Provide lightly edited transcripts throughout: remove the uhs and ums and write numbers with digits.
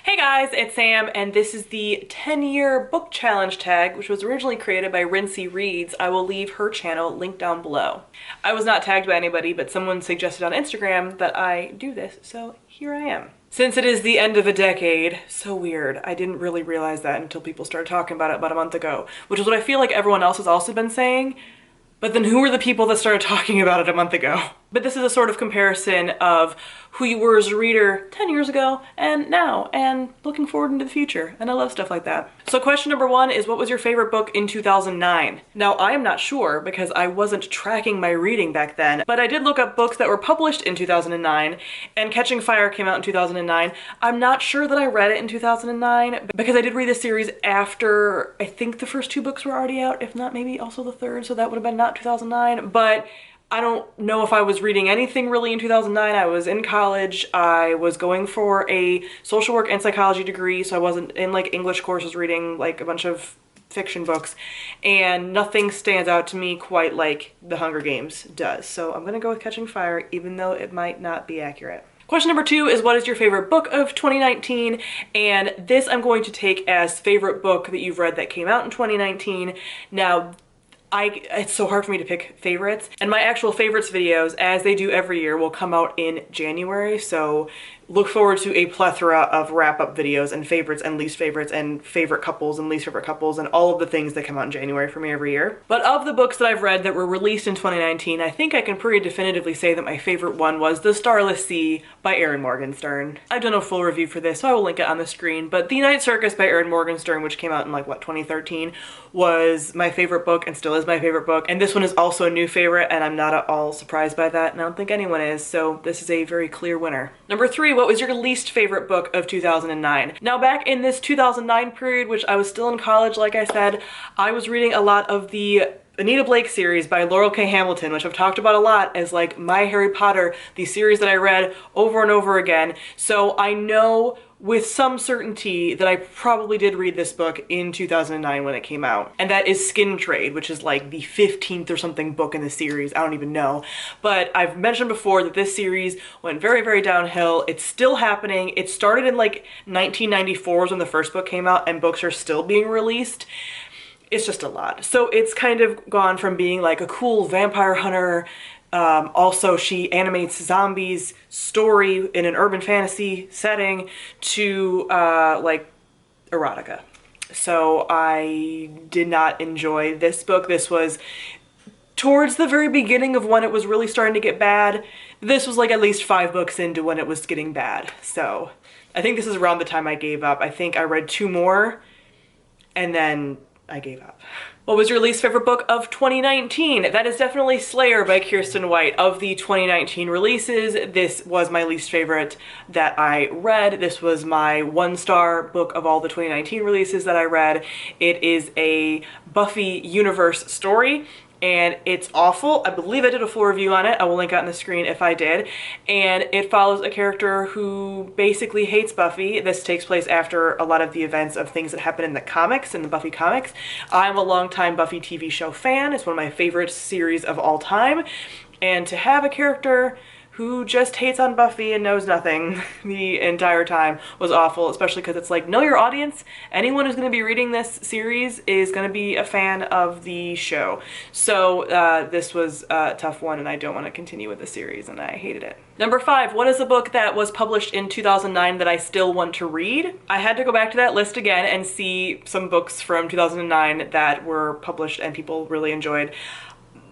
Hey guys, it's Sam, and this is the 10-year book challenge tag, which was originally created by Rincey Reads. I will leave her channel linked down below. I was not tagged by anybody, but someone suggested on Instagram that I do this, so here I am. Since it is the end of a decade, so weird. I didn't really realize that until people started talking about it about a month ago, which is what I feel like everyone else has also been saying. But then who were the people that started talking about it a month ago? But this is a sort of comparison of who you were as a reader 10 years ago and now, and looking forward into the future. And I love stuff like that. So question number one is, what was your favorite book in 2009? Now, I am not sure because I wasn't tracking my reading back then, but I did look up books that were published in 2009, and Catching Fire came out in 2009. I'm not sure that I read it in 2009 because I did read the series after, I think the first two books were already out, if not maybe also the third, so that would have been not 2009, but I don't know if I was reading anything really in 2009. I was in college. I was going for a social work and psychology degree, so I wasn't in like English courses reading like a bunch of fiction books, and nothing stands out to me quite like The Hunger Games does. So I'm gonna go with Catching Fire, even though it might not be accurate. Question number two is, what is your favorite book of 2019? And this I'm going to take as favorite book that you've read that came out in 2019. Now, it's so hard for me to pick favorites, and my actual favorites videos, as they do every year, will come out in January, so look forward to a plethora of wrap-up videos and favorites and least favorites and favorite couples and least favorite couples and all of the things that come out in January for me every year. But of the books that I've read that were released in 2019, I think I can pretty definitively say that my favorite one was The Starless Sea by Erin Morgenstern. I've done a full review for this, so I will link it on the screen, but The Night Circus by Erin Morgenstern, which came out in like, what, 2013, was my favorite book and still is my favorite book. And this one is also a new favorite, and I'm not at all surprised by that, and I don't think anyone is, so this is a very clear winner. Number three, what was your least favorite book of 2009? Now, back in this 2009 period, which I was still in college, like I said, I was reading a lot of the Anita Blake series by Laurel K. Hamilton, which I've talked about a lot as like my Harry Potter, the series that I read over and over again. So I know with some certainty that I probably did read this book in 2009 when it came out. And that is Skin Trade, which is like the 15th or something book in the series. I don't even know. But I've mentioned before that this series went very, very downhill. It's still happening. It started in like 1994 when the first book came out, and books are still being released. It's just a lot. So it's kind of gone from being like a cool vampire hunter, also she animates zombies story in an urban fantasy setting, to like erotica. So I did not enjoy this book. This was towards the very beginning of when it was really starting to get bad. This was like at least 5 books into when it was getting bad. So I think this is around the time I gave up. I think I read 2 more and then I gave up. What was your least favorite book of 2019? That is definitely Slayer by Kirsten White. Of the 2019 releases, this was my least favorite that I read. This was my 1-star book of all the 2019 releases that I read. It is a Buffy universe story, and it's awful. I believe I did a full review on it. I will link it on the screen if I did. And it follows a character who basically hates Buffy. This takes place after a lot of the events of things that happen in the comics, in the Buffy comics. I'm a longtime Buffy TV show fan. It's one of my favorite series of all time. And to have a character who just hates on Buffy and knows nothing the entire time was awful, especially because it's like, know your audience. Anyone who's going to be reading this series is going to be a fan of the show. So this was a tough one, and I don't want to continue with the series, and I hated it. Number 5, what is a book that was published in 2009 that I still want to read? I had to go back to that list again and see some books from 2009 that were published and people really enjoyed.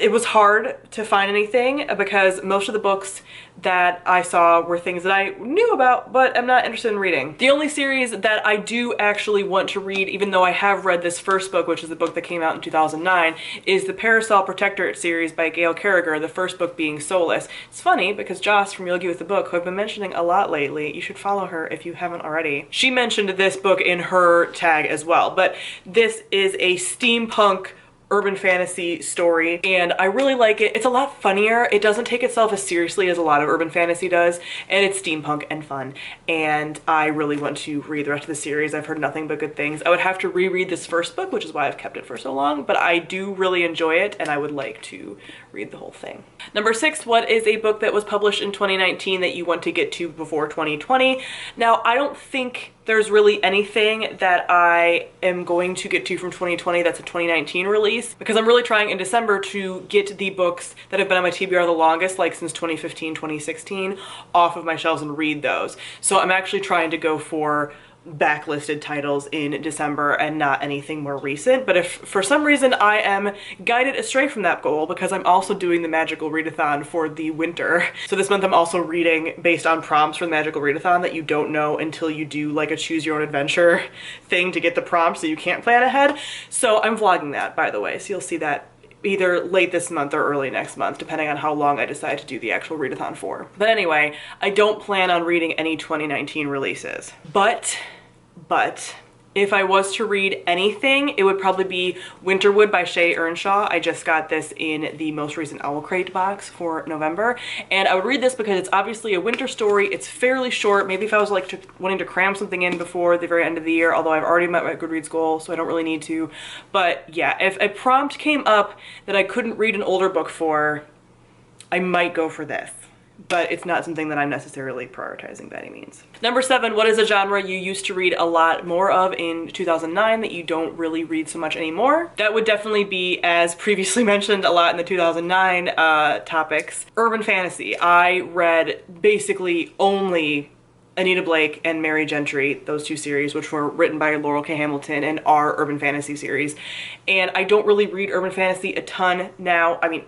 It was hard to find anything because most of the books that I saw were things that I knew about but I'm not interested in reading. The only series that I do actually want to read, even though I have read this first book, which is the book that came out in 2009, is the Parasol Protectorate series by Gail Carriger, the first book being Soulless. It's funny because Joss from Yogi with the Book, who I've been mentioning a lot lately, you should follow her if you haven't already. She mentioned this book in her tag as well, but this is a steampunk urban fantasy story, and I really like it. It's a lot funnier. It doesn't take itself as seriously as a lot of urban fantasy does, and it's steampunk and fun, and I really want to read the rest of the series. I've heard nothing but good things. I would have to reread this first book, which is why I've kept it for so long, but I do really enjoy it, and I would like to read the whole thing. Number 6, what is a book that was published in 2019 that you want to get to before 2020? Now, I don't think there's really anything that I am going to get to from 2020 that's a 2019 release, because I'm really trying in December to get the books that have been on my TBR the longest, like since 2015, 2016, off of my shelves and read those. So I'm actually trying to go for backlisted titles in December and not anything more recent. But if for some reason I am guided astray from that goal, because I'm also doing the magical readathon for the winter. So this month I'm also reading based on prompts for the magical readathon that you don't know until you do like a choose your own adventure thing to get the prompts, so you can't plan ahead. So I'm vlogging that, by the way, so you'll see that either late this month or early next month, depending on how long I decide to do the actual readathon for. But anyway, I don't plan on reading any 2019 releases. But if I was to read anything, it would probably be Winterwood by Shay Earnshaw. I just got this in the most recent Owl Crate box for November, and I would read this because it's obviously a winter story. It's fairly short. Maybe if I was like wanting to cram something in before the very end of the year, although I've already met my Goodreads goal, so I don't really need to. But yeah, if a prompt came up that I couldn't read an older book for, I might go for this. But it's not something that I'm necessarily prioritizing by any means. Number 7, what is a genre you used to read a lot more of in 2009 that you don't really read so much anymore? That would definitely be, as previously mentioned a lot in the 2009 topics, urban fantasy. I read basically only Anita Blake and Mary Gentry, those two series, which were written by Laurel K. Hamilton and are urban fantasy series. And I don't really read urban fantasy a ton now. I mean,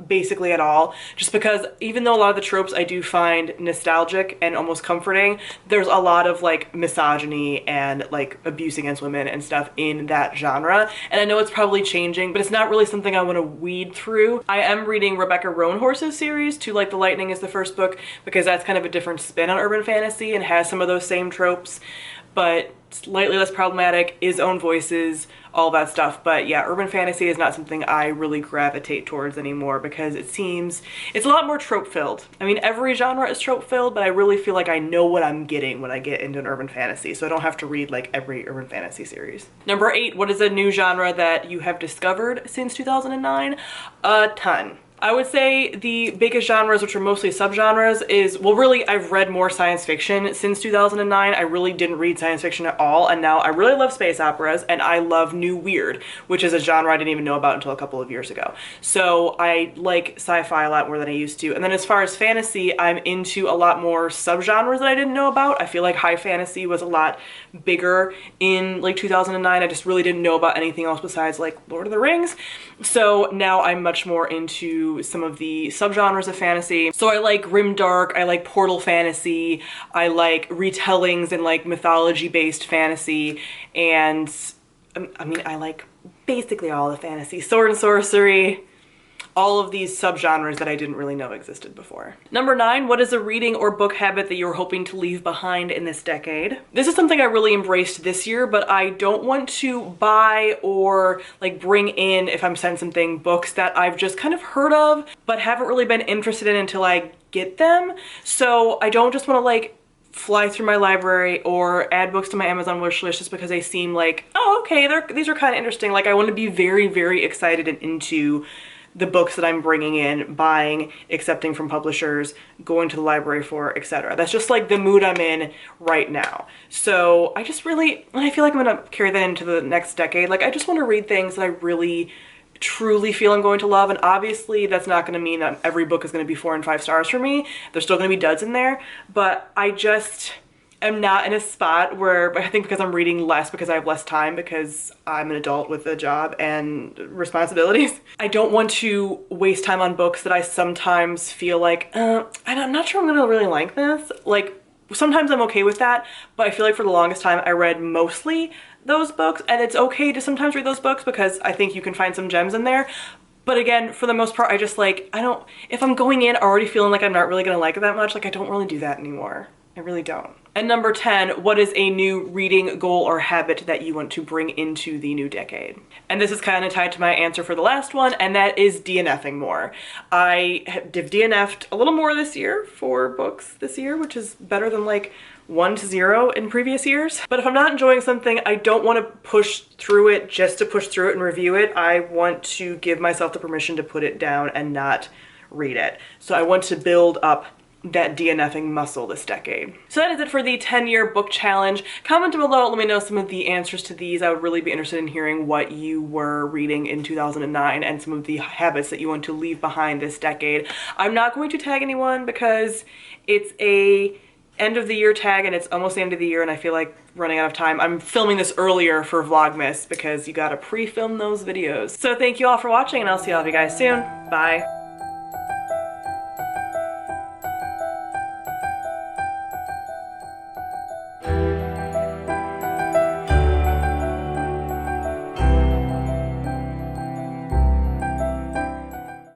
basically at all, just because even though a lot of the tropes I do find nostalgic and almost comforting, there's a lot of like misogyny and like abuse against women and stuff in that genre. And I know it's probably changing, but it's not really something I want to weed through. I am reading Rebecca Roanhorse's series, To Like the Lightning is the first book, because that's kind of a different spin on urban fantasy and has some of those same tropes, but slightly less problematic, his own voices, all that stuff. But yeah, urban fantasy is not something I really gravitate towards anymore, because it seems it's a lot more trope filled. I mean, every genre is trope filled, but I really feel like I know what I'm getting when I get into an urban fantasy, so I don't have to read like every urban fantasy series. Number 8, what is a new genre that you have discovered since 2009? A ton. I would say the biggest genres, which are mostly subgenres, is, well, really, I've read more science fiction since 2009. I really didn't read science fiction at all, and now I really love space operas, and I love new weird, which is a genre I didn't even know about until a couple of years ago. So I like sci-fi a lot more than I used to. And then as far as fantasy, I'm into a lot more subgenres that I didn't know about. I feel like high fantasy was a lot bigger in like 2009. I just really didn't know about anything else besides like Lord of the Rings. So now I'm much more into some of the subgenres of fantasy. So I like grimdark, I like portal fantasy, I like retellings and like mythology-based fantasy, and I mean, I like basically all the fantasy. Sword and sorcery, all of these subgenres that I didn't really know existed before. Number 9, what is a reading or book habit that you're hoping to leave behind in this decade? This is something I really embraced this year, but I don't want to buy or like bring in, if I'm sent something, books that I've just kind of heard of, but haven't really been interested in until I get them. So I don't just want to like fly through my library or add books to my Amazon wish list just because they seem like, oh, okay, these are kind of interesting. Like, I want to be very, very excited and into the books that I'm bringing in, buying, accepting from publishers, going to the library for, etc. That's just like the mood I'm in right now. So I just really, I feel like I'm gonna carry that into the next decade. Like, I just want to read things that I really truly feel I'm going to love, and obviously that's not going to mean that every book is going to be 4 and 5 stars for me. There's still going to be duds in there, but I just am not in a spot where, I think because I'm reading less because I have less time, because I'm an adult with a job and responsibilities, I don't want to waste time on books that I sometimes feel like, I'm not sure I'm gonna really like this. Like, sometimes I'm okay with that, but I feel like for the longest time I read mostly those books, and it's okay to sometimes read those books because I think you can find some gems in there. But again, for the most part, I just like, if I'm going in already feeling like I'm not really gonna like it that much, like I don't really do that anymore. I really don't. And number 10, what is a new reading goal or habit that you want to bring into the new decade? And this is kind of tied to my answer for the last one, and that is DNFing more. I have DNF'd a little more this year for books this year, which is better than like 1 to 0 in previous years. But if I'm not enjoying something, I don't want to push through it just to push through it and review it. I want to give myself the permission to put it down and not read it. So I want to build up that DNFing muscle this decade. So that is it for the 10-year book challenge. Comment below, let me know some of the answers to these. I would really be interested in hearing what you were reading in 2009 and some of the habits that you want to leave behind this decade. I'm not going to tag anyone because it's a end of the year tag and it's almost the end of the year and I feel like running out of time. I'm filming this earlier for Vlogmas because you gotta pre-film those videos. So thank you all for watching and I'll see all of you guys soon. Bye.